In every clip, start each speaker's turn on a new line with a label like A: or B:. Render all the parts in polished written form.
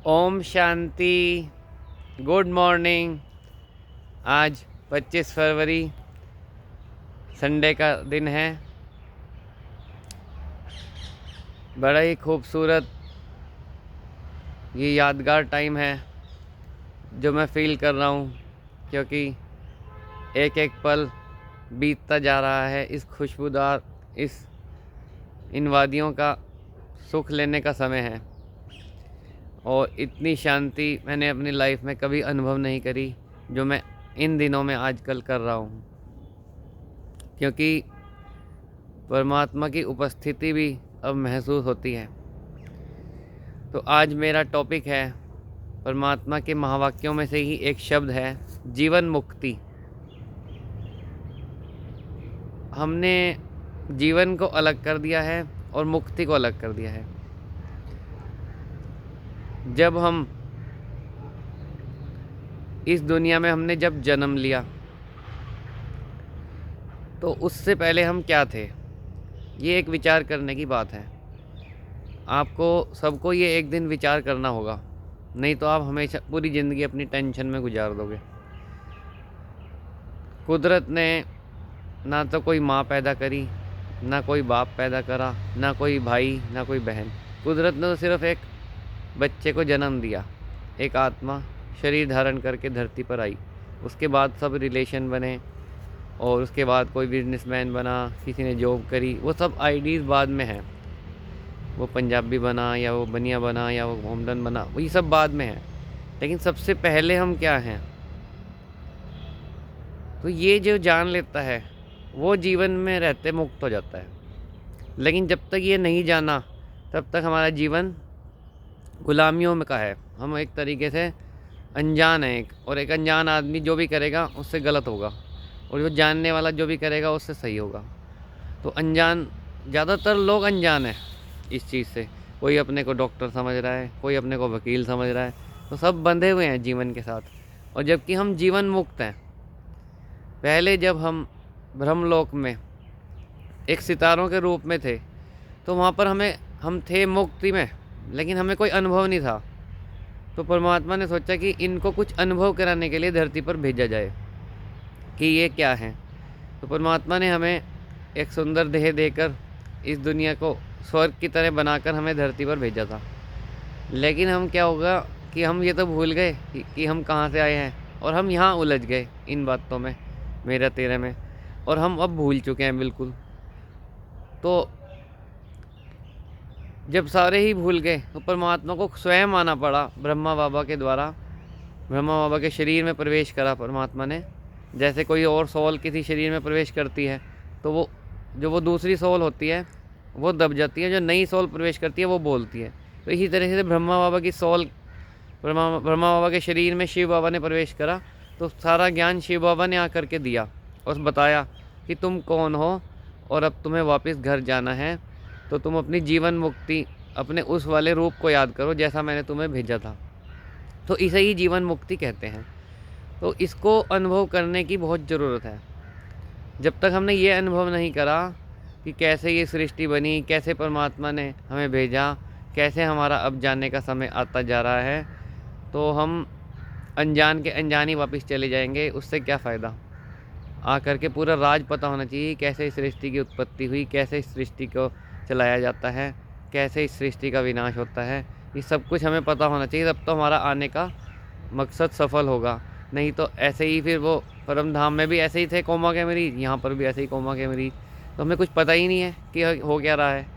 A: Om Shanti. Good morning. आज 25 फरवरी Sunday का दिन है। बड़ा ही खूबसूरत ये यादगार टाइम है जो मैं फ़ील कर रहा हूँ, क्योंकि एक एक पल बीतता जा रहा है। इस खुशबूदार इन वादियों का सुख लेने का समय है, और इतनी शांति मैंने अपनी लाइफ में कभी अनुभव नहीं करी जो मैं इन दिनों में आजकल कर रहा हूँ, क्योंकि परमात्मा की उपस्थिति भी अब महसूस होती है। तो आज मेरा टॉपिक है, परमात्मा के महावाक्यों में से ही एक शब्द है जीवन मुक्ति। हमने जीवन को अलग कर दिया है और मुक्ति को अलग कर दिया है। जब हम इस दुनिया में हमने जब जन्म लिया तो उससे पहले हम क्या थे, ये एक विचार करने की बात है। आपको सबको ये एक दिन विचार करना होगा, नहीं तो आप हमेशा पूरी ज़िंदगी अपनी टेंशन में गुजार दोगे। कुदरत ने ना तो कोई माँ पैदा करी, ना कोई बाप पैदा करा, ना कोई भाई, ना कोई बहन। कुदरत ने तो सिर्फ एक बच्चे को जन्म दिया, एक आत्मा शरीर धारण करके धरती पर आई। उसके बाद सब रिलेशन बने, और उसके बाद कोई बिजनेसमैन बना, किसी ने जॉब करी, वो सब आईडीज़ बाद में हैं। वो पंजाबी बना या वो बनिया बना या वो मोमडन बना, वो ये सब बाद में है। लेकिन सबसे पहले हम क्या हैं, तो ये जो जान लेता है वो जीवन में रहते मुक्त हो जाता है। लेकिन जब तक ये नहीं जाना तब तक हमारा जीवन गुलामियों में का है। हम एक तरीके से अनजान है, और एक अनजान आदमी जो भी करेगा उससे गलत होगा, और जो जानने वाला जो भी करेगा उससे सही होगा। तो अनजान, ज़्यादातर लोग अनजान है इस चीज़ से। कोई अपने को डॉक्टर समझ रहा है, कोई अपने को वकील समझ रहा है, तो सब बंधे हुए हैं जीवन के साथ। और जबकि हम जीवन मुक्त हैं। पहले जब हम ब्रह्मलोक में एक सितारों के रूप में थे, तो वहाँ पर हम थे मुक्ति में, लेकिन हमें कोई अनुभव नहीं था। तो परमात्मा ने सोचा कि इनको कुछ अनुभव कराने के लिए धरती पर भेजा जाए कि ये क्या है। तो परमात्मा ने हमें एक सुंदर देह देकर इस दुनिया को स्वर्ग की तरह बनाकर हमें धरती पर भेजा था। लेकिन हम क्या होगा कि हम ये तो भूल गए कि हम कहाँ से आए हैं, और हम यहाँ उलझ गए इन बातों में, मेरा तेरा में, और हम अब भूल चुके हैं बिल्कुल। तो जब सारे ही भूल गए तो परमात्मा को स्वयं आना पड़ा ब्रह्मा बाबा के द्वारा। ब्रह्मा बाबा के शरीर में प्रवेश करा परमात्मा ने। जैसे कोई और सोल किसी शरीर में प्रवेश करती है तो वो दूसरी सोल होती है वो दब जाती है, जो नई सोल प्रवेश करती है वो बोलती है। तो इसी तरह से ब्रह्मा बाबा की सोल ब्रह्मा बाबा के शरीर में शिव बाबा ने प्रवेश करा, तो सारा ज्ञान शिव बाबा ने आकर के दिया और बताया कि तुम कौन हो, और अब तुम्हें वापस घर जाना है। तो तुम अपनी जीवन मुक्ति, अपने उस वाले रूप को याद करो जैसा मैंने तुम्हें भेजा था। तो इसे ही जीवन मुक्ति कहते हैं। तो इसको अनुभव करने की बहुत ज़रूरत है। जब तक हमने ये अनुभव नहीं करा कि कैसे ये सृष्टि बनी, कैसे परमात्मा ने हमें भेजा, कैसे हमारा अब जाने का समय आता जा रहा है, तो हम अनजान के अनजान ही वापस चले जाएंगे। उससे क्या फ़ायदा। आकर के पूरा राज पता होना चाहिए, कैसे इस सृष्टि की उत्पत्ति हुई, कैसे इस सृष्टि को चलाया जाता है, कैसे इस सृष्टि का विनाश होता है। ये सब कुछ हमें पता होना चाहिए, तब तो हमारा आने का मकसद सफल होगा। नहीं तो ऐसे ही फिर वो परम धाम में भी ऐसे ही थे कोमा के मरीज, यहाँ पर भी ऐसे ही कोमा के मरीज। तो हमें कुछ पता ही नहीं है कि हो क्या रहा है।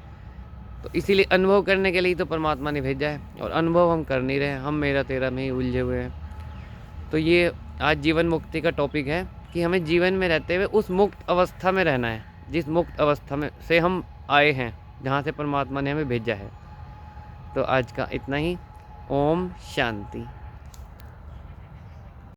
A: तो इसीलिए अनुभव करने के लिए तो परमात्मा ने भेजा है, और अनुभव हम कर नहीं रहे हैं। हम मेरा तेरा में ही उलझे हुए हैं। तो ये आज जीवन मुक्ति का टॉपिक है कि हमें जीवन में रहते हुए उस मुक्त अवस्था में रहना है, जिस मुक्त अवस्था में से हम आए हैं, जहाँ से परमात्मा ने हमें भेजा है। तो आज का इतना ही। ओम शांति।